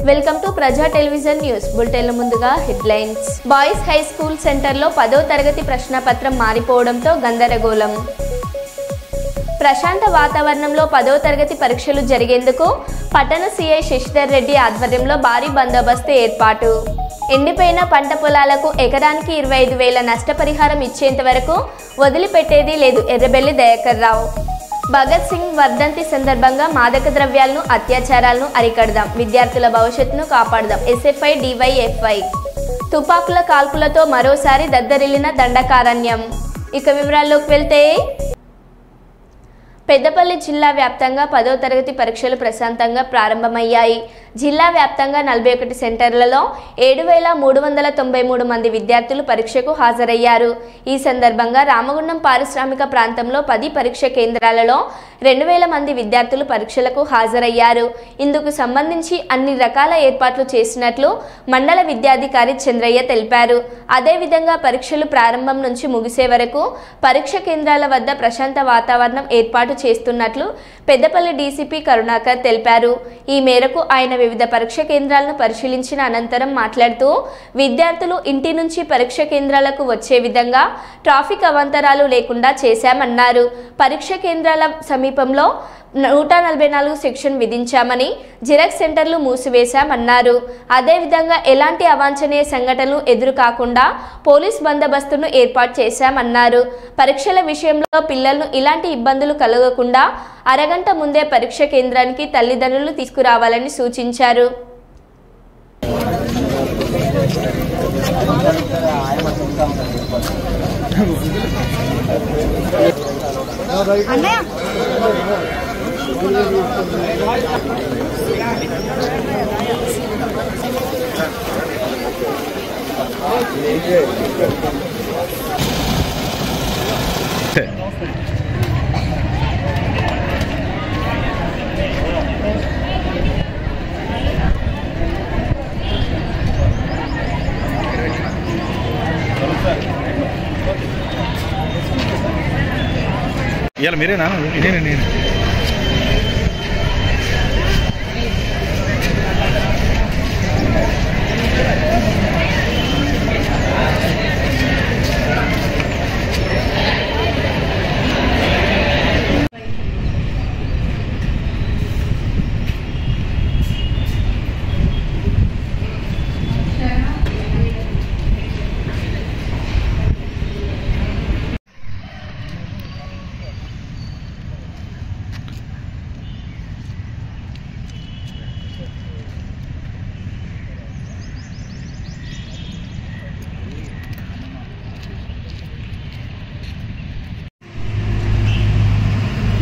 Welcome to ప్రజా television news బులెటిన్ల ముందుగా headlines. Boys high school సెంటర్లో 10వ తరగతి ప్రశ్నపత్రం మారిపోవడంతో గందరగోళం. ప్రశాంత వాతావరణంలో 10వ తరగతి పరీక్షలు జరిగేందుకు పట్టణ సిఐ శశిధర్ రెడ్డి ఆధ్వర్యంలో భారీ బందోబస్తు ఏర్పాటు. ఎండిపోయిన పంట పొలాలకు ఎకరానికి 25,000 నష్టపరిహారం ఇచ్చేంత వరకు వదిలిపెట్టేది లేదు ఎర్రబెల్లి దయాకర్ రావు. భగత్ సింగ్ వర్ధంతి సందర్భంగా మాదక ద్రవ్యాలను అత్యాచారాలను అరికడదాం, విద్యార్థుల భవిష్యత్తును కాపాడదాం ఎస్ఎఫ్ఐ డివైఎఫ్ఐ. తుపాకుల కాల్పులతో మరోసారి దద్దరిల్లిన దండకారణ్యం. ఇక వివరాల్లోకి వెళ్తే పెద్దపల్లి జిల్లా వ్యాప్తంగా 10వ తరగతి పరీక్షలు ప్రశాంతంగా ప్రారంభమయ్యాయి. జిల్లా వ్యాప్తంగా 41 సెంటర్లలో 7,393 మంది విద్యార్థులు పరీక్షకు హాజరయ్యారు. ఈ సందర్భంగా రామగుండం పారిశ్రామిక ప్రాంతంలో 10 పరీక్ష కేంద్రాలలో 2,000 మంది విద్యార్థులు పరీక్షలకు హాజరయ్యారు. ఇందుకు సంబంధించి అన్ని రకాల ఏర్పాట్లు చేసినట్లు మండల విద్యాధికారి చంద్రయ్య తెలిపారు. అదేవిధంగా పరీక్షలు ప్రారంభం నుంచి ముగిసే వరకు పరీక్ష కేంద్రాల వద్ద ప్రశాంత వాతావరణం ఏర్పాటు చేస్తున్నట్లు పెద్దపల్లి డీసీపీ కరుణాకర్ తెలిపారు. ఈ మేరకు ఆయన వివిధ పరీక్ష కేంద్రాలను పరిశీలించిన అనంతరం మాట్లాడుతూ విద్యార్థులు ఇంటి నుంచి పరీక్ష కేంద్రాలకు వచ్చే విధంగా ట్రాఫిక్ అవాంతరాలు లేకుండా చేశామన్నారు. పరీక్ష కేంద్రాల సమీపంలో 144 సెక్షన్ విధించామని, జిరాక్స్ సెంటర్లు మూసివేశామన్నారు. అదేవిధంగా ఎలాంటి అవాంఛనీయ సంఘటనలు ఎదురు కాకుండా పోలీస్ బందోబస్తును ఏర్పాటు చేశామన్నారు. పరీక్షల విషయంలో పిల్లలను ఇలాంటి ఇబ్బందులు కలగకుండా అరగంట ముందే పరీక్ష కేంద్రానికి తల్లిదండ్రులు తీసుకురావాలని సూచించారు. ఇవాళ మీరేనా? నేను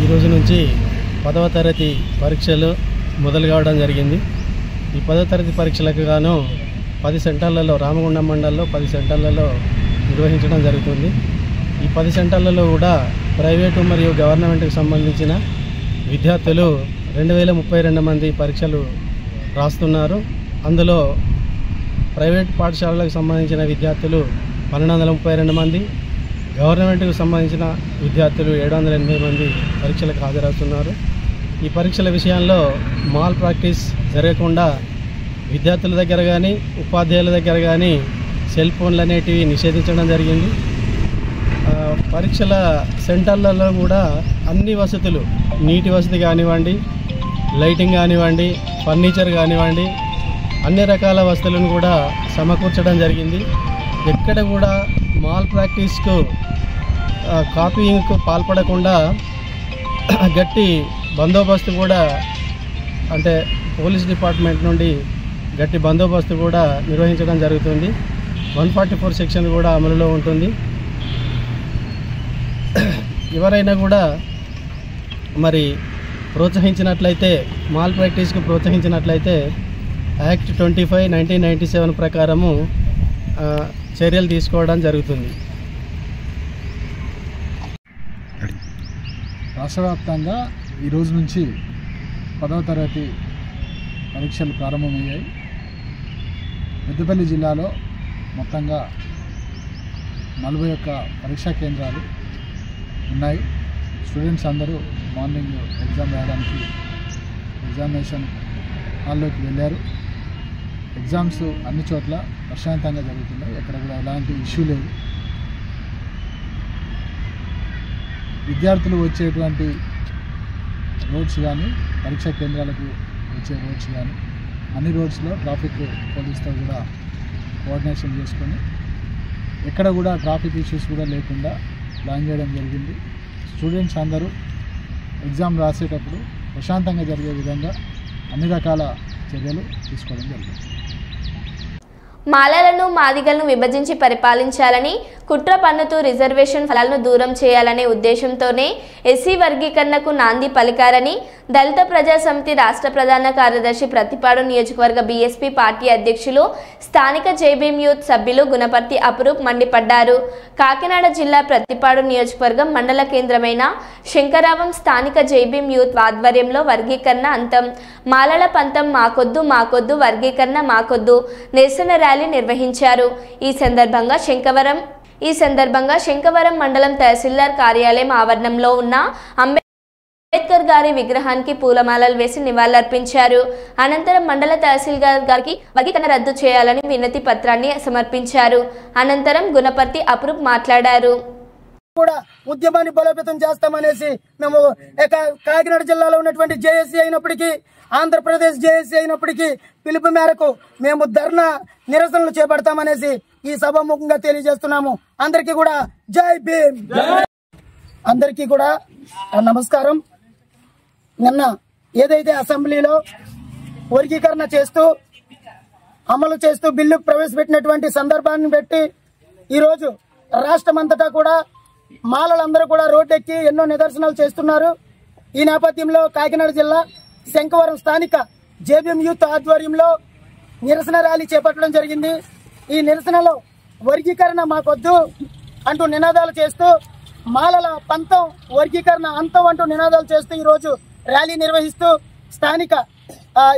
ఈరోజు నుంచి 10వ తరగతి పరీక్షలు మొదలు కావడం జరిగింది. ఈ 10వ తరగతి పరీక్షలకు గాను 10 సెంటర్లలో రామగుండం మండలంలో 10 సెంటర్లలో నిర్వహించడం జరుగుతుంది. ఈ 10 సెంటర్లలో కూడా ప్రైవేటు మరియు గవర్నమెంట్కి సంబంధించిన విద్యార్థులు 2,032 మంది పరీక్షలు రాస్తున్నారు. అందులో ప్రైవేట్ పాఠశాలలకు సంబంధించిన విద్యార్థులు 1,232 మంది, గవర్నమెంట్కు సంబంధించిన విద్యార్థులు 780 మంది పరీక్షలకు హాజరవుతున్నారు. ఈ పరీక్షల విషయంలో మాల్ ప్రాక్టీస్ జరగకుండా విద్యార్థుల దగ్గర కానీ ఉపాధ్యాయుల దగ్గర కానీ సెల్ ఫోన్లు అనేటివి నిషేధించడం జరిగింది. పరీక్షల సెంటర్లలో కూడా అన్ని వసతులు, నీటి వసతి కానివ్వండి, లైటింగ్ కానివ్వండి, ఫర్నిచర్ కానివ్వండి, అన్ని రకాల వసతులను కూడా సమకూర్చడం జరిగింది. ఎక్కడ కూడా మాల్ ప్రాక్టీస్కు కాపీయింగ్కు పాల్పడకుండా గట్టి బందోబస్తు కూడా, అంటే పోలీస్ డిపార్ట్మెంట్ నుండి గట్టి బందోబస్తు కూడా నిర్వహించడం జరుగుతుంది. 144 సెక్షన్ కూడా అమలులో ఉంటుంది. ఎవరైనా కూడా మరి ప్రోత్సహించినట్లయితే, మాల్ ప్రాక్టీస్కు ప్రోత్సహించినట్లయితే యాక్ట్ 25 1997 ప్రకారము చర్యలు తీసుకోవడం జరుగుతుంది. రాష్ట్ర వ్యాప్తంగా ఈరోజు నుంచి 10వ తరగతి పరీక్షలు ప్రారంభమయ్యాయి. పెద్దపల్లి జిల్లాలో మొత్తంగా 41 పరీక్షా కేంద్రాలు ఉన్నాయి. స్టూడెంట్స్ అందరూ మార్నింగ్ ఎగ్జామ్ రాయడానికి ఎగ్జామినేషన్ హాల్లోకి వెళ్ళారు. ఎగ్జామ్స్ అన్ని చోట్ల ప్రశాంతంగా జరుగుతున్నాయి. ఎక్కడ కూడా ఎలాంటి ఇష్యూ లేదు. విద్యార్థులు వచ్చేటువంటి రోడ్స్ కానీ పరీక్షా కేంద్రాలకు వచ్చే రోడ్స్ కానీ అన్ని రోడ్స్లో ట్రాఫిక్ పోలీసుతో కూడా కోఆర్డినేషన్ చేసుకొని ఎక్కడ కూడా ట్రాఫిక్ ఇష్యూస్ కూడా లేకుండా ప్లాన్ చేయడం జరిగింది. స్టూడెంట్స్ అందరూ ఎగ్జామ్ రాసేటప్పుడు ప్రశాంతంగా జరిగే విధంగా అన్ని రకాల చర్యలు తీసుకోవడం జరిగింది. మాలలను మాదిగలను విభజించి పరిపాలించాలని కుట్ర పన్నుతూ రిజర్వేషన్ ఫలాలను దూరం చేయాలనే ఉద్దేశంతోనే ఎస్సీ వర్గీకరణకు నాంది పలికారని దళిత ప్రజా సమితి రాష్ట్ర ప్రధాన కార్యదర్శి ప్రతిపాడు నియోజకవర్గ బీఎస్పీ పార్టీ అధ్యక్షులు స్థానిక జేబీఎం యూత్ సభ్యులు గుణపర్తి అపురూప్ మండిపడ్డారు. కాకినాడ జిల్లా ప్రతిపాడు నియోజకవర్గం మండల కేంద్రమైన శంకరావం స్థానిక జేబీఎం యూత్ ఆధ్వర్యంలో వర్గీకరణ అంతం, మాలల పంతం మాకొద్దు మాకొద్దు వర్గీకరణ మాకొద్దు నిరసన ర్యాలీ నిర్వహించారు. ఈ సందర్భంగా శంకవరం మండలం తహసీల్దార్ కార్యాలయం ఆవరణంలో ఉన్న అంబేద్కర్ గారి విగ్రహానికి పూలమాలలు వేసి నివాళులర్పించారు. అనంతరం మండల తహసీల్దార్ గారికి వర్గీకరణ రద్దు చేయాలని వినతి పత్రాన్ని సమర్పించారు. అనంతరం గుణపర్తి అపురూప్ మాట్లాడారు. కూడా ఉద్యమాన్ని బలోపేతం చేస్తామనేసి మేము కాకినాడ జిల్లాలో ఉన్నటువంటి జేఏసీ అయినప్పటికీ ఆంధ్రప్రదేశ్ జేఏసీ అయినప్పటికీ పిలుపు మేరకు మేము ధర్నా నిరసనలు చేపడతామనేసి ఈ సభాముఖంగా తెలియజేస్తున్నాము. అందరికీ కూడా జై భీమ్. అందరికీ కూడా నమస్కారం. నిన్న ఏదైతే అసెంబ్లీలో వర్గీకరణ చేస్తూ అమలు చేస్తూ బిల్లు ప్రవేశపెట్టినటువంటి సందర్భాన్ని బట్టి ఈరోజు రాష్ట్రమంతటా కూడా మాలలందరూ కూడా రోడ్డెక్కి ఎన్నో నిదర్శనాలు చేస్తున్నారు. ఈ నేపథ్యంలో కాకినాడ జిల్లా శంకవరం స్థానిక జేబీఎం యూత్ ఆధ్వర్యంలో నిరసన ర్యాలీ చేపట్టడం జరిగింది. ఈ నిరసనలో వర్గీకరణ మాకొద్దు అంటూ నినాదాలు చేస్తూ, మాలల పంతం వర్గీకరణ అంతం అంటూ నినాదాలు చేస్తూ ఈరోజు ర్యాలీ నిర్వహిస్తూ స్థానిక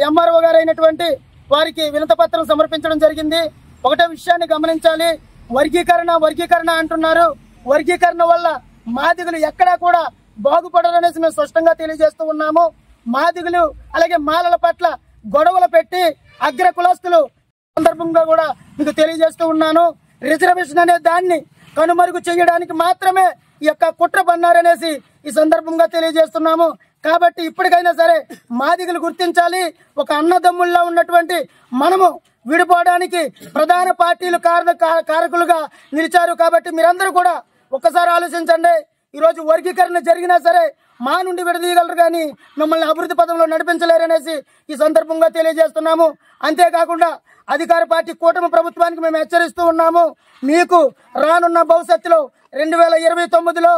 ఎంఆర్ఓ గారు అయినటువంటి వారికి వినతపత్రం సమర్పించడం జరిగింది. ఒకటే విషయాన్ని గమనించాలి, వర్గీకరణ అంటున్నారు. వర్గీకరణ వల్ల మాదిగలు ఎక్కడా కూడా బాగుపడరనేసి మేము స్పష్టంగా తెలియజేస్తూ ఉన్నాము. మాదిగలు అలాగే మాలల పట్ల గొడవలు పెట్టి అగ్ర కులస్తులు సందర్భంగా కూడా మీకు తెలియజేస్తూ ఉన్నాను. రిజర్వేషన్ అనే దాన్ని కనుమరుగు చేయడానికి మాత్రమే ఈ యొక్క కుట్ర పన్నారనేసి ఈ సందర్భంగా తెలియజేస్తున్నాము. కాబట్టి ఇప్పటికైనా సరే మాదిగలు గుర్తించాలి, ఒక అన్నదమ్ముల్లా ఉన్నటువంటి మనము విడిపోవడానికి ప్రధాన పార్టీలు కారకులుగా నిలిచారు. కాబట్టి మీరందరూ కూడా ఒక్కసారి ఆలోచించండి. ఈరోజు వర్గీకరణ జరిగినా సరే మా నుండి విడదీయగలరు కానీ మిమ్మల్ని అభివృద్ధి పదంలో నడిపించలేరనేసి ఈ సందర్భంగా తెలియజేస్తున్నాము. అంతేకాకుండా అధికార పార్టీ కూటమి ప్రభుత్వానికి మేము హెచ్చరిస్తూ ఉన్నాము, మీకు రానున్న భవిష్యత్తులో 2029లో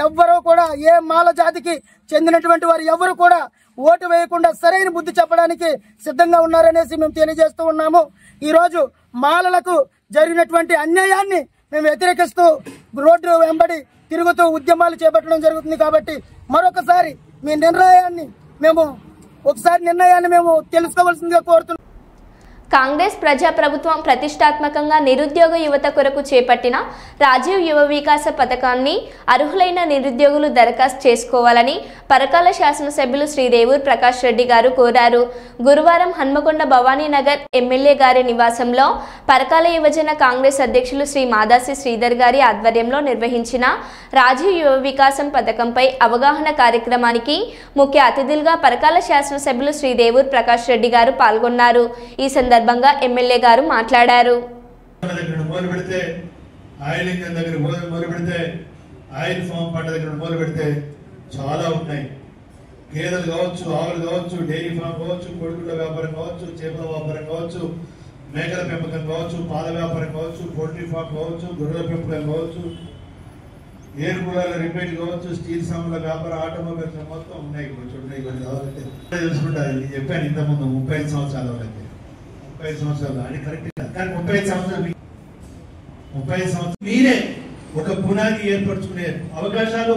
ఎవ్వరూ కూడా ఏ మాల జాతికి చెందినటువంటి వారు ఎవరు కూడా ఓటు వేయకుండా సరైన బుద్ధి చెప్పడానికి సిద్ధంగా ఉన్నారనేసి మేము తెలియజేస్తూ ఉన్నాము. ఈరోజు మాలలకు జరిగినటువంటి అన్యాయాన్ని మేము వ్యతిరేకిస్తూ రోడ్డు వెంబడి తిరుగుతూ ఉద్యమాలు చేపట్టడం జరుగుతుంది. కాబట్టి మరొకసారి మీ నిర్ణయాన్ని మేము తెలుసుకోవాల్సిందిగా కోరుతున్నాం. కాంగ్రెస్ ప్రజాప్రభుత్వం ప్రతిష్టాత్మకంగా నిరుద్యోగ యువత కొరకు చేపట్టిన రాజీవ్ యువ వికాస పథకాన్ని అర్హులైన నిరుద్యోగులు దరఖాస్తు చేసుకోవాలని పరకాల శాసనసభ్యులు శ్రీ రేవూర్ ప్రకాష్ రెడ్డి గారు కోరారు. గురువారం హన్మకొండ భవానీనగర్ ఎమ్మెల్యే గారి నివాసంలో పరకాల యువజన కాంగ్రెస్ అధ్యక్షులు శ్రీ మాదాసి శ్రీధర్ గారి ఆధ్వర్యంలో నిర్వహించిన రాజీవ్ యువ వికాసం పథకంపై అవగాహన కార్యక్రమానికి ముఖ్య అతిథులుగా పరకాల శాసనసభ్యులు శ్రీ రేవూర్ ప్రకాష్ రెడ్డి గారు పాల్గొన్నారు. ఈ సందర్భంగా ఎమ్మెల్యే గారు మాట్లాడారు. చాలా ఉన్నాయి. గేదెలు కావచ్చు, ఆవులు కావచ్చు, డైరీ ఫామ్ కావచ్చు, కోడిగుడ్ల వ్యాపారం కావచ్చు, చేపల వ్యాపారం కావచ్చు, మేకల పెంపకం కావచ్చు, పాల వ్యాపారం కావచ్చు, పోల్ట్రీ ఫామ్ కావచ్చు, గొర్రెల పెంపకం కావచ్చు, ఎయిర్ కూలర్ల రిపేర్ కావచ్చు, స్టీల్ సామాన్ల వ్యాపారం, ఆటోమొబైల్స్ మొత్తం ఉన్నాయి. ఇవన్నీ కావాలంటే తెలుసుకుంటారు. చెప్పాను ఇంతకుముందు 35 సంవత్సరాల వరకు 35 సంవత్సరాలు అని కరెక్ట్ కానీ 35 సంవత్సరాలు మీరే ఒక పునాది ఏర్పరచుకునే అవకాశాలు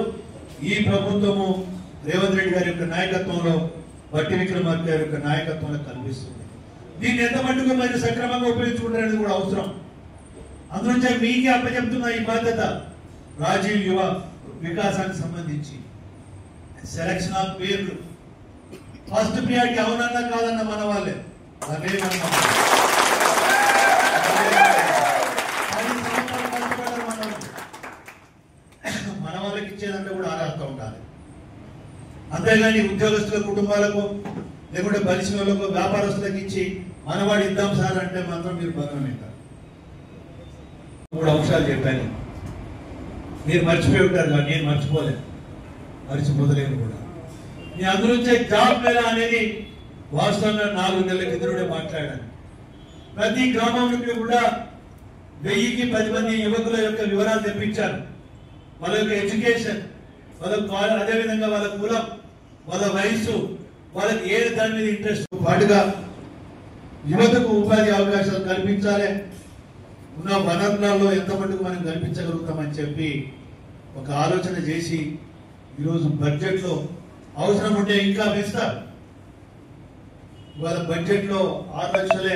ఈ ప్రభుత్వము రేవంత్ రెడ్డి గారి యొక్క నాయకత్వంలో, బట్టి విక్రమార్క గారి యొక్క నాయకత్వంలో కల్పిస్తుంది. దీన్ని ఎంత మట్టుగా మీరు సక్రమంగా ఉపయోగించుకుంటారనేది కూడా అవసరం. అందునుంచే మీకే అప్పచెప్తున్న ఈ బాధ్యత రాజీవ్ యువ వికాసానికి సంబంధించి సెలక్షన్ ఆఫ్ పేర్లు ఫస్ట్ ప్రియారిటీ అవునన్నా కాదన్న మన వాళ్ళే. అంతేగాని ఉద్యోగస్తుల కుటుంబాలకు లేకుంటే బలిసిన వాళ్ళకు వ్యాపారస్తులకు ఇచ్చి మనవాడు ఇద్దాం సార్ అంటే మాత్రం మీరు భద్రమవుతారు. 3 అంశాలు చెప్పాను, మీరు మర్చిపోయి ఉంటారు కానీ నేను మర్చిపోలేదు, మర్చిపోతలేను కూడా. మీ అందులోంచే జాబ్ మేళా అనేది వాస్తవంగా 4 నెలల కిందనే మాట్లాడాను. ప్రతి గ్రామం నుండి కూడా 1000కి 10 మంది యువకుల యొక్క వివరాలు తెప్పించారు. వాళ్ళ యొక్క ఎడ్యుకేషన్, వాళ్ళ అదేవిధంగా వాళ్ళ కులం, వాళ్ళ వయసు, వాళ్ళకి ఏ దాని మీద ఇంట్రెస్ట్ పాటుగా యువతకు ఉపాధి అవకాశాలు కల్పించాలి. ఉన్న వనరులలో ఎంత మటుకు మనం కల్పించగలుగుతామని చెప్పి ఒక ఆలోచన చేసి ఈరోజు బడ్జెట్లో అవసరం ఉంటే ఇంకా పెంచుతారు. ఇవాళ బడ్జెట్లో 6 లక్షలే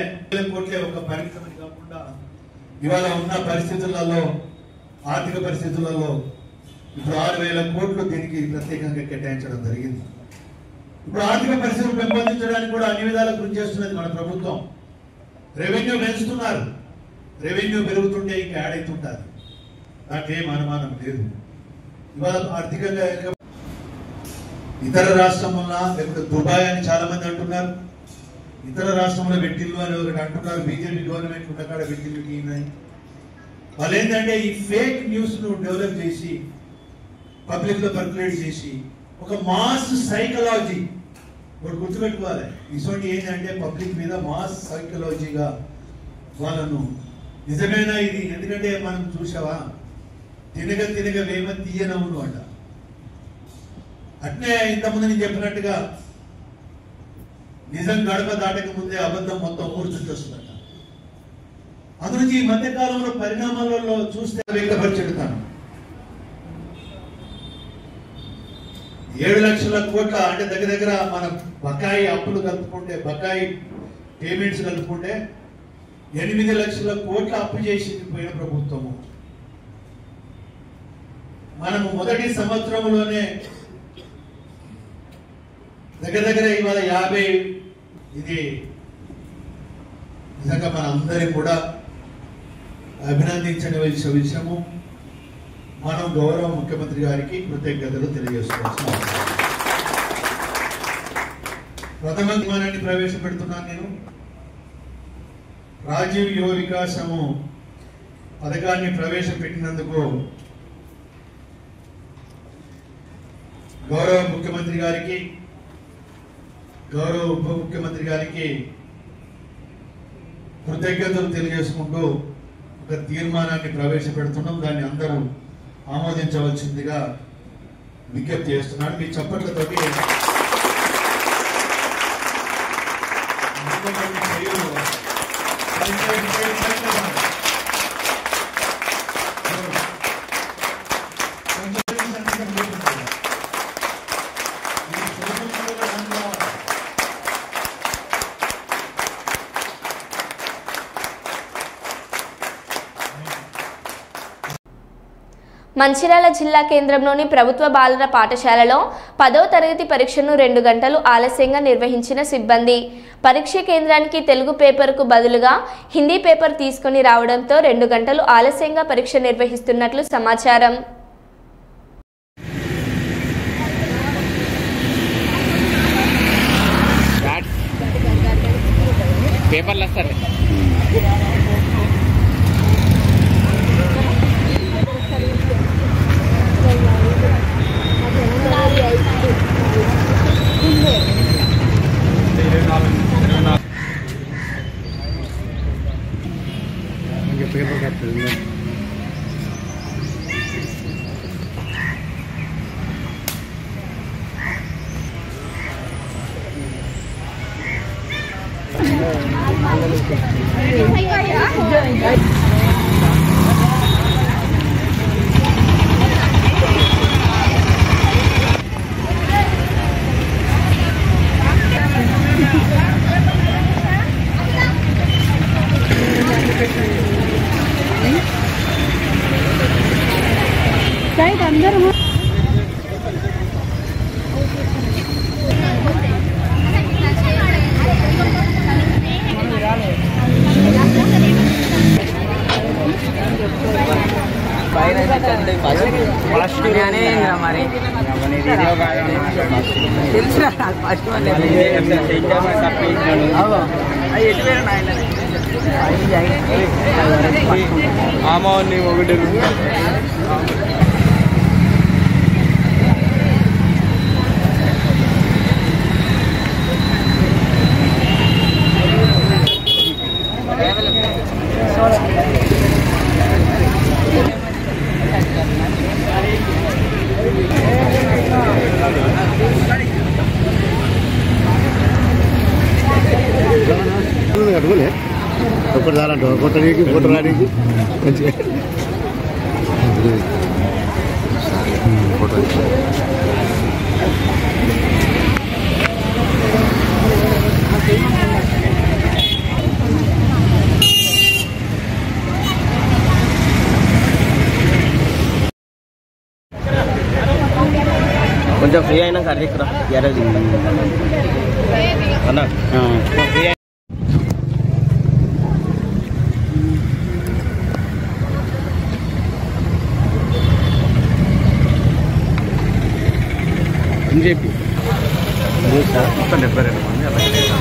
కోట్లే ఒక పరిమితమని కాకుండా ఇవాళ ఉన్న పరిస్థితులలో, ఆర్థిక పరిస్థితులలో ఇప్పుడు 6,000 కోట్లు దీనికి ప్రత్యేకంగా కేటాయించడం జరిగింది. ఇప్పుడు ఆర్థిక పరిస్థితులు పెంపొందించడానికి కూడా అన్ని విధాలా కృషి చేస్తున్నది మన ప్రభుత్వం. రెవెన్యూ పెంచుతున్నారు, రెవెన్యూ పెరుగుతుంటే ఇంకా యాడ్ అవుతుంటారు, దాంట్లో ఏం అనుమానం లేదు. ఇవాళ ఆర్థికంగా ఇతర రాష్ట్రం వల్ల లేకపోతే దుబాయ్ అని చాలా మంది అంటున్నారు, ఇతర రాష్ట్రంలో పెట్టిల్లు అని ఒకటి అంటున్నారు, బీజేపీ గవర్నమెంట్ ఉండకాడ పెట్టిల్లు ఉన్నాయి. వాళ్ళు ఏంటంటే ఈ ఫేక్ న్యూస్ ను డెవలప్ చేసి పబ్లిక్ లో పర్క్యులేట్ చేసి ఒక మాస్ సైకాలజీ ఒకటి గుర్తుపెట్టుకోవాలి. ఇటువంటి ఏంటంటే పబ్లిక్ మీద మాస్ సైకాలజీగా వాళ్ళను నిజమేనా ఇది, ఎందుకంటే మనం చూసావా తినగ తినగ వేమ తీయనవును అంట. అట్నే ఇంతకుముందు నేను చెప్పినట్టుగా నిజం గడప దాటక ముందే అబద్ధం మొత్తం ఊరు చుట్టూ వస్తుందట. అందులోంచి ఈ మధ్యకాలంలో పరిణామాలలో చూస్తే వ్యక్తపరిచెడతాను. 7 లక్షల కోట్ల అంటే దగ్గర దగ్గర మన బకాయి అప్పులు కలుపుకుంటే, బకాయి పేమెంట్స్ కలుపుకుంటే 8 లక్షల కోట్ల అప్పు చేసి పోయిన ప్రభుత్వము. మనము మొదటి సంవత్సరంలోనే దగ్గర దగ్గర ఇవాళ 50, ఇది నిజంగా మన అందరి కూడా అభినందించవలసిన విషయము. మనం గౌరవ ముఖ్యమంత్రి గారికి కృతజ్ఞతలు తెలియజేసుకోవాల్సిన అవసరం. ప్రథమ విమానాన్ని ప్రవేశపెడుతున్నాను నేను. రాజీవ్ యువ వికాసము పథకాన్ని ప్రవేశపెట్టినందుకు గౌరవ ముఖ్యమంత్రి గారికి, గౌరవ ఉప ముఖ్యమంత్రి గారికి కృతజ్ఞతలు తెలియజేసుకుంటూ ఒక తీర్మానాన్ని ప్రవేశపెడుతున్నాం. దాన్ని అందరూ ఆమోదించవలసిందిగా విజ్ఞప్తి చేస్తున్నాను. మీ చప్పట్లతోటి మంచిర్యాల జిల్లా కేంద్రంలోని ప్రభుత్వ బాలుర పాఠశాలలో 10వ తరగతి పరీక్షను 2 గంటలు ఆలస్యంగా నిర్వహించిన సిబ్బంది. పరీక్ష కేంద్రానికి తెలుగు పేపర్కు బదులుగా హిందీ పేపర్ తీసుకుని రావడంతో 2 గంటలు ఆలస్యంగా పరీక్ష నిర్వహిస్తున్నట్లు సమాచారం. పేపర్లు వస్తారు. పేపర్ కట్టండి. మరి అడుగులే ఒకటి చాలంట కొట్టడానికి కొట్టడానికి మంచిగా కొంచెం ఫ్రీ అయినా కర్రీరా గ్యారేజ్ అన్నా బీజేపీ మొత్తం 72 మంది అలాగే ఉన్నాయి.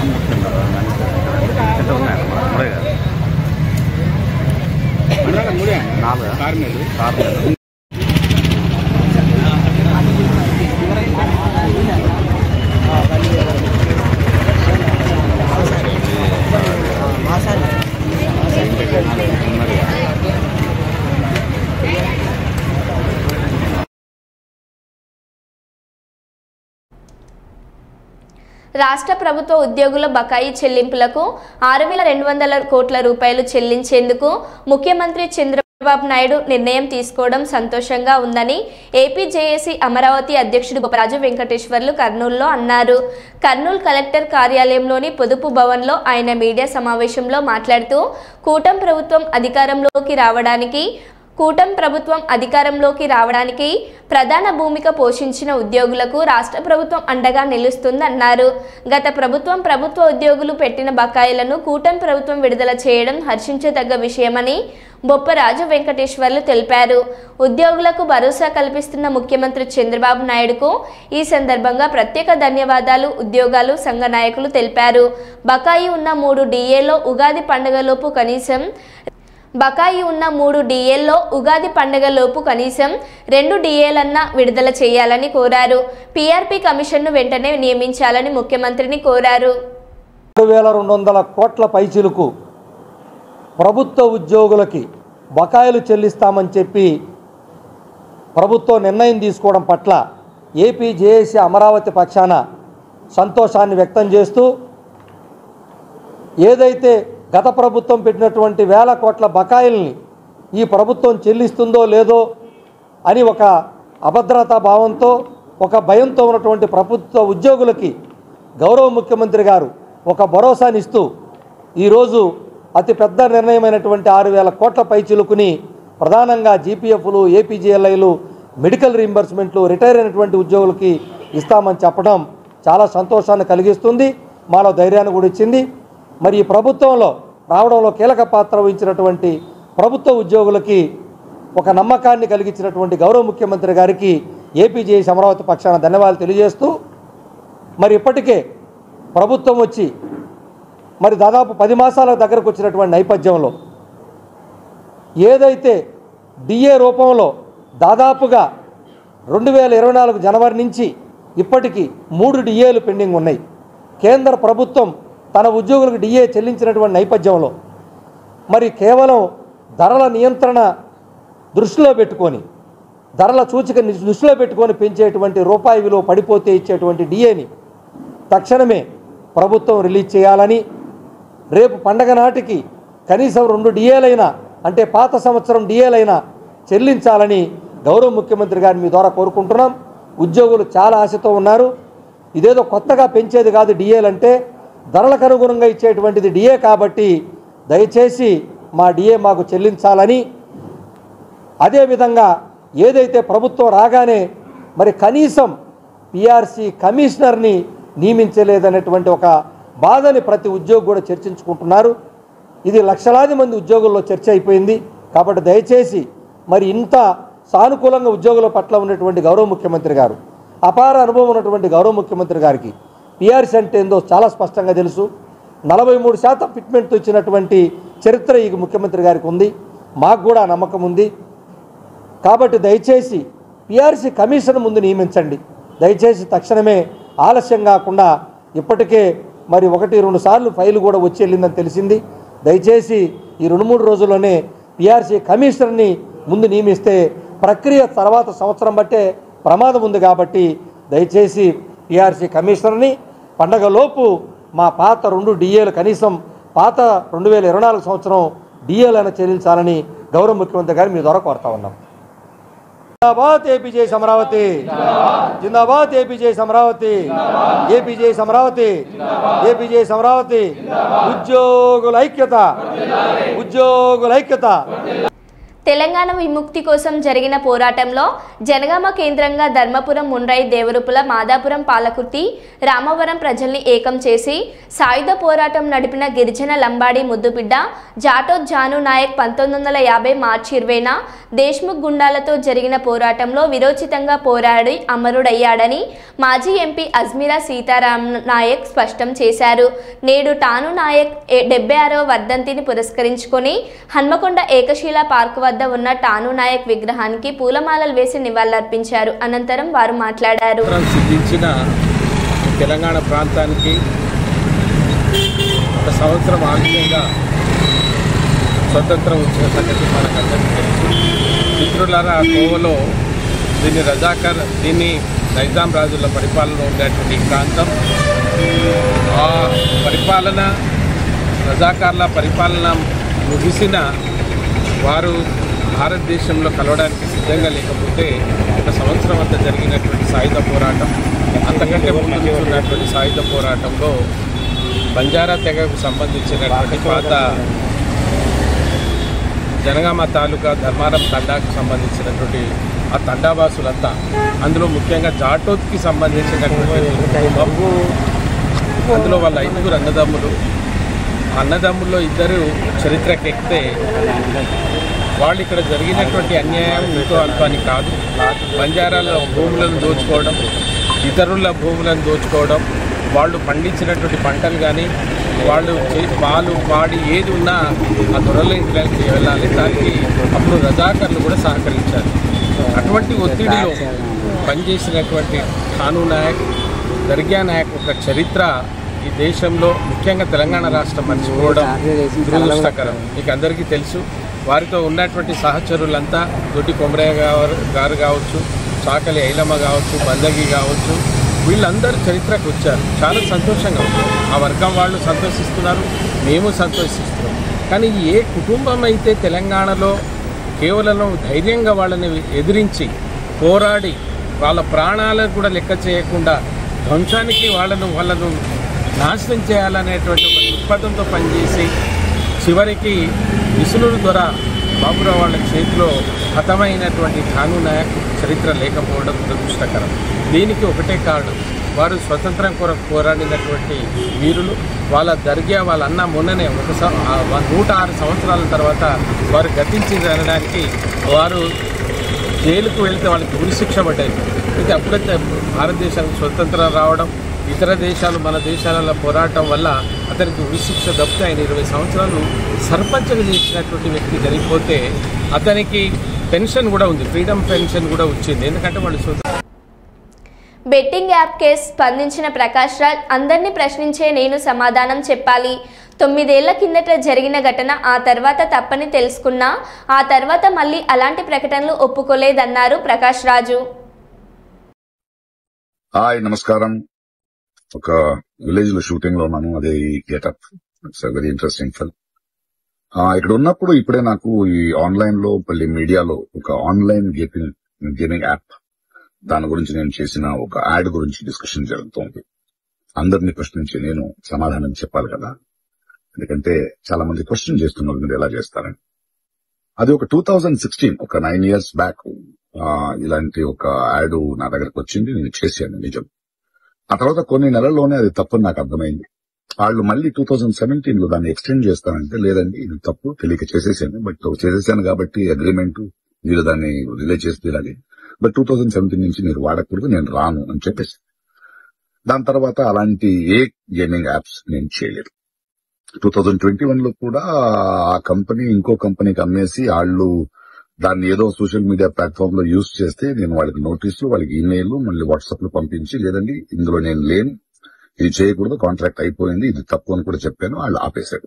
రాష్ట్ర ప్రభుత్వ ఉద్యోగుల బకాయి చెల్లింపులకు 6,200 కోట్ల రూపాయలు చెల్లించేందుకు ముఖ్యమంత్రి చంద్రబాబు నాయుడు నిర్ణయం తీసుకోవడం సంతోషంగా ఉందని ఏపీ జేఏసీ అమరావతి అధ్యక్షుడు బొప్పరాజు వెంకటేశ్వర్లు కర్నూలులో అన్నారు. కర్నూలు కలెక్టర్ కార్యాలయంలోని పొదుపు భవన్లో ఆయన మీడియా సమావేశంలో మాట్లాడుతూ కూటమి ప్రభుత్వం అధికారంలోకి రావడానికి ప్రధాన భూమిక పోషించిన ఉద్యోగులకు రాష్ట్ర ప్రభుత్వం అండగా నిలుస్తుందన్నారు. గత ప్రభుత్వ ఉద్యోగులు పెట్టిన బకాయిలను కూటమి ప్రభుత్వం విడుదల చేయడం హర్షించదగ్గ విషయమని బొప్పరాజు వెంకటేశ్వర్లు తెలిపారు. ఉద్యోగులకు భరోసా కల్పిస్తున్న ముఖ్యమంత్రి చంద్రబాబు నాయుడుకు ఈ సందర్భంగా ప్రత్యేక ధన్యవాదాలు ఉద్యోగాలు సంఘ నాయకులు తెలిపారు. బకాయి ఉన్న 3 డిఏలో ఉగాది పండుగలోపు కనీసం 2 డిఏలన్నా విడుదల చేయాలని కోరారు. పీఆర్పీ కమిషన్ను వెంటనే నియమించాలని ముఖ్యమంత్రిని కోరారు. 6,200 కోట్ల పైచిలుకు ప్రభుత్వ ఉద్యోగులకి బకాయిలు చెల్లిస్తామని చెప్పి ప్రభుత్వం నిర్ణయం తీసుకోవడం పట్ల ఏపీ జేఏసీ అమరావతి పక్షాన సంతోషాన్ని వ్యక్తం చేస్తూ ఏదైతే గత ప్రభుత్వం పెట్టినటువంటి 1,000 కోట్ల బకాయిల్ని ఈ ప్రభుత్వం చెల్లిస్తుందో లేదో అని ఒక అభద్రతా భావంతో ఒక భయంతో ఉన్నటువంటి ప్రభుత్వ ఉద్యోగులకి గౌరవ ముఖ్యమంత్రి గారు ఒక భరోసానిస్తూ ఈరోజు అతిపెద్ద నిర్ణయమైనటువంటి 6,000 కోట్ల పైచిలుకుని ప్రధానంగా జీపీఎఫ్లు, ఏపీజీఎల్ఐలు, మెడికల్ రీయింబర్స్మెంట్లు, రిటైర్ అయినటువంటి ఉద్యోగులకి ఇస్తామని చెప్పడం చాలా సంతోషాన్ని కలిగిస్తుంది, మాలో ధైర్యాన్ని కూడా ఇచ్చింది. మరి ఈ ప్రభుత్వంలో రావడంలో కీలక పాత్ర వహించినటువంటి ప్రభుత్వ ఉద్యోగులకి ఒక నమ్మకాన్ని కలిగించినటువంటి గౌరవ ముఖ్యమంత్రి గారికి ఏపీ జేఏసీ అమరావతి పక్షాన ధన్యవాదాలు తెలియజేస్తూ మరి ఇప్పటికే ప్రభుత్వం వచ్చి మరి దాదాపు 10 మాసాల దగ్గరకు వచ్చినటువంటి నేపథ్యంలో ఏదైతే డిఏ రూపంలో దాదాపుగా 2024 జనవరి నుంచి ఇప్పటికీ 3 డిఏలు పెండింగ్ ఉన్నాయి. కేంద్ర ప్రభుత్వం తన ఉద్యోగులకు డిఏ చెల్లించినటువంటి నేపథ్యంలో మరి కేవలం ధరల నియంత్రణ దృష్టిలో పెట్టుకొని, ధరల సూచిక దృష్టిలో పెట్టుకొని పెంచేటువంటి రూపాయి విలువ పడిపోతే ఇచ్చేటువంటి డిఏని తక్షణమే ప్రభుత్వం రిలీజ్ చేయాలని, రేపు పండగ నాటికి కనీసం 2 డిఏలైనా అంటే పాత సంవత్సరం డిఏలైనా చెల్లించాలని గౌరవ ముఖ్యమంత్రి గారిని మీ ద్వారా కోరుకుంటున్నాం. ఉద్యోగులు చాలా ఆశతో ఉన్నారు. ఇదేదో కొత్తగా పెంచేది కాదు, డిఏలు అంటే ధరలకు అనుగుణంగా ఇచ్చేటువంటిది డిఏ కాబట్టి దయచేసి మా డిఏ మాకు చెల్లించాలని, అదేవిధంగా ఏదైతే ప్రభుత్వం రాగానే మరి కనీసం పీఆర్సీ కమిషనర్ని నియమించలేదనేటువంటి ఒక బాధని ప్రతి ఉద్యోగి కూడా చర్చించుకుంటున్నారు. ఇది లక్షలాది మంది ఉద్యోగుల్లో చర్చ అయిపోయింది. కాబట్టి దయచేసి మరి ఇంత సానుకూలంగా ఉద్యోగుల పట్ల ఉన్నటువంటి గౌరవ ముఖ్యమంత్రి గారు అపార అనుభవం ఉన్నటువంటి గౌరవ ముఖ్యమంత్రి గారికి పిఆర్సీ అంటే ఏందో చాలా స్పష్టంగా తెలుసు. 43% ఫిట్మెంట్తో ఇచ్చినటువంటి చరిత్ర ఈ ముఖ్యమంత్రి గారికి ఉంది. మాకు కూడా నమ్మకం ఉంది. కాబట్టి దయచేసి పిఆర్సీ కమిషన్ ముందు నియమించండి. దయచేసి తక్షణమే ఆలస్యం కాకుండా, ఇప్పటికే మరి 1-2 సార్లు ఫైలు కూడా వచ్చి వెళ్ళిందని తెలిసింది. దయచేసి ఈ 2-3 రోజుల్లోనే పిఆర్సీ కమిషనర్ని ముందు నియమిస్తే ప్రక్రియ తర్వాత సంవత్సరం బట్టే ప్రమాదం ఉంది. కాబట్టి దయచేసి పిఆర్సీ కమిషనర్ని పండగలోపు మా పాత 2 డిఏలు కనీసం పాత 2024 సంవత్సరం డిఏలను చెల్లించాలని గౌరవ ముఖ్యమంత్రి గారు మీ ద్వారా కోరుతా ఉన్నాం. జిందాబాద్ ఏపీజే అమరావతి, జిందాబాద్ APJ Amaravati, APJ Amaravati, APJ Amaravati. ఉద్యోగుల ఐక్యత, ఉద్యోగుల ఐక్యత. తెలంగాణ విముక్తి కోసం జరిగిన పోరాటంలో జనగామ కేంద్రంగా ధర్మపురం, ముండ్రై, దేవరుపుల, మాదాపురం, పాలకుర్తి, రామవరం ప్రజల్ని ఏకం చేసి సాయుధ పోరాటం నడిపిన గిరిజన లంబాడి ముద్దుబిడ్డ జాటోత్ జాను నాయక్ 1950 మార్చి 20న దేశ్ముఖ్ గుండాలతో జరిగిన పోరాటంలో విరోచితంగా పోరాడి అమరుడయ్యాడని మాజీ ఎంపీ అజ్మీరా సీతారాం నాయక్ స్పష్టం చేశారు. నేడు టాను నాయక్ 76వ వర్ధంతిని పురస్కరించుకొని హన్మకొండ ఏకశిలా పార్క్ వద్ద ఉన్న టాను నాయక్ విగ్రహానికి పూలమాలలు వేసి నివాళులర్పించారు. అనంతరం వారు మాట్లాడారు. సిద్ధించిన తెలంగాణ ప్రాంతానికి ఒక సంవత్సరం ఆలస్యంగా స్వతంత్రం వచ్చిన సంగతి మనకందరికీ తెలుసు. మిత్రులారా, కోవలో దీన్ని నైజాం రాజుల పరిపాలన ఉండేటువంటి ప్రాంతం. ఆ పరిపాలన, రజాకార్ల పరిపాలన ముగిసిన వారు భారతదేశంలో కలవడానికి సిద్ధంగా లేకపోతే ఒక సంవత్సరం అంతా జరిగినటువంటి సాయుధ పోరాటం, అంతకంటే ముందు ఉన్నటువంటి సాయుధ పోరాటంలో బంజారా తెగకు సంబంధించినటువంటి పాత జనగామ తాలూకా ధర్మారం తండాకు సంబంధించినటువంటి ఆ తండావాసులంతా, అందులో ముఖ్యంగా జాటోత్కి సంబంధించినటువంటి అందులో వాళ్ళ 5 అన్నదమ్ములు. అన్నదమ్ముల్లో 2 చరిత్రకెక్కితే వాళ్ళు ఇక్కడ జరిగినటువంటి అన్యాయం ఇంతో అంతో అని కాదు. బంజారాల భూములను దోచుకోవడం, ఇతరుల భూములను దోచుకోవడం, వాళ్ళు పండించినటువంటి పంటలు కానీ వాళ్ళు పాలు పాడి ఏది ఉన్నా ఆ దొరల ఇంట్లోకి వెళ్ళాలి. దానికి అప్పుడు రజాకర్లు కూడా సహకరించారు. అటువంటి ఒత్తిడిలో పనిచేసినటువంటి టాను నాయక్, దర్గా నాయక్ ఒక చరిత్ర ఈ దేశంలో, ముఖ్యంగా తెలంగాణ రాష్ట్రం మర్చిపోవడం దురదృష్టకరం. మీకు అందరికీ తెలుసు. వారితో ఉన్నటువంటి సహచరులంతా దొడ్డి కొమరయ్య గారు కావచ్చు, చాకలి ఐలమ్మ కావచ్చు, బందగి కావచ్చు, వీళ్ళందరూ చరిత్రకు వచ్చారు. చాలా సంతోషంగా ఉంది. ఆ వర్గం వాళ్ళు సంతోషిస్తున్నారు, మేము సంతోషిస్తున్నాం. కానీ ఏ కుటుంబం అయితే తెలంగాణలో కేవలం ధైర్యంగా వాళ్ళని ఎదిరించి పోరాడి వాళ్ళ ప్రాణాలను కూడా లెక్క చేయకుండా ధ్వంసానికి వాళ్ళను నాశనం చేయాలనేటువంటి ఒక దృక్పథంతో పనిచేసి చివరికి విసునూరు ద్వారా బాబురావు వాళ్ళ చేతిలో హతమైనటువంటి టాను నాయక్ చరిత్ర లేకపోవడం దురదృష్టకరం. దీనికి ఒకటే కారణం, వారు స్వతంత్రం కొరకు పోరాడినటువంటి వీరులు. వాళ్ళ దర్గా వాళ్ళ అన్న మొన్ననే 106 సంవత్సరాల తర్వాత వారు గతించిందనడానికి వారు జైలుకు వెళ్తే వాళ్ళకి ఉరిశిక్ష పడ్డాయి. అయితే అప్పుడైతే భారతదేశానికి స్వతంత్రం రావడం, ఇతర దేశాలు మన దేశాలలో పోరాటం వల్ల అతనికి ఉరిశిక్ష తప్పితే ఆయన 20 సంవత్సరాలు సర్పంచ్గా చేసినటువంటి వ్యక్తి జరిగిపోతే అతనికి పెన్షన్ కూడా ఉంది, ఫ్రీడమ్ పెన్షన్ కూడా వచ్చింది. ఎందుకంటే వాళ్ళు బెట్టింగ్ యాప్ కేసు స్పందించిన ప్రకాష్ రాజ్, అందరినీ ప్రశ్నించే నేను సమాధానం చెప్పాలి. 9 ఏళ్ల కిందట జరిగిన ఘటన, ఆ తర్వాత తప్పని తెలుసుకున్నా, ఆ తర్వాత మళ్ళీ అలాంటి ప్రకటనలు ఒప్పుకోలేదన్నారు ప్రకాష్ రాజు. హాయ్, నమస్కారం. ఒక విలేజ్ లో షూటింగ్ లో ఉన్నాను. అదే ఈ getup. It's very interesting film. ఇక్కడ ఉన్నప్పుడు ఇప్పుడే నాకు ఈ ఆన్లైన్ లో మళ్ళీ మీడియాలో ఒక ఆన్లైన్ గేమింగ్ యాప్, దాని గురించి నేను చేసిన ఒక యాడ్ గురించి డిస్కషన్ జరుగుతోంది. అందరినీ ప్రశ్నించి నేను సమాధానం చెప్పాలి కదా, ఎందుకంటే చాలా మంది క్వశ్చన్ చేస్తున్నారు మీరు ఎలా చేస్తారని. అది ఒక 2016, ఒక 9 years బ్యాక్ ఇలాంటి ఒక యాడ్ నా దగ్గరకు వచ్చింది. నేను చేశాను, నిజం. ఆ తర్వాత కొన్ని నెలల్లోనే అది తప్పని నాకు అర్థమైంది. వాళ్ళు మళ్ళీ 2017 లో దాన్ని ఎక్స్టెండ్ చేస్తానంటే, లేదండి ఇది తప్పు, తెలియక చేసేసాను, బట్ చేసేసాను కాబట్టి అగ్రిమెంట్ మీరు దాన్ని రిలే చేసి తీరాలి. బట్ 2017 నుంచి మీరు వాడకూడదు, నేను రాను అని చెప్పేసి. దాని తర్వాత అలాంటి ఏ గేమింగ్ యాప్స్ నేను చేయలేదు. 2021లో కూడా ఆ కంపెనీ ఇంకో కంపెనీకి అమ్మేసి వాళ్ళు దాన్ని ఏదో సోషల్ మీడియా ప్లాట్ఫామ్ లో యూజ్ చేస్తే నేను వాళ్ళకి నోటీసులు, వాళ్ళకి ఈమెయిల్, మళ్ళీ వాట్సాప్ లో పంపించి లేదండి ఇందులో నేను లేను, ఇది చేయకూడదు, కాంట్రాక్ట్ అయిపోయింది, ఇది తప్పు అని కూడా చెప్పాను. వాళ్ళు ఆపేశాడు.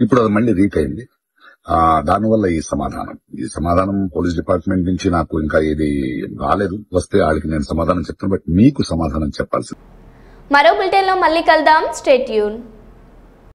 ఇప్పుడు అది మళ్ళీ రీక్ అయింది. దానివల్ల ఈ సమాధానం పోలీస్ డిపార్ట్మెంట్ నుంచి నాకు ఇంకా ఏది రాలేదు. వస్తే వాళ్ళకి నేను సమాధానం చెప్తాను, బట్ మీకు సమాధానం చెప్పాల్సింది. మరో బులెటిన్లో మళ్ళీ కలుద్దాం. Stay tune.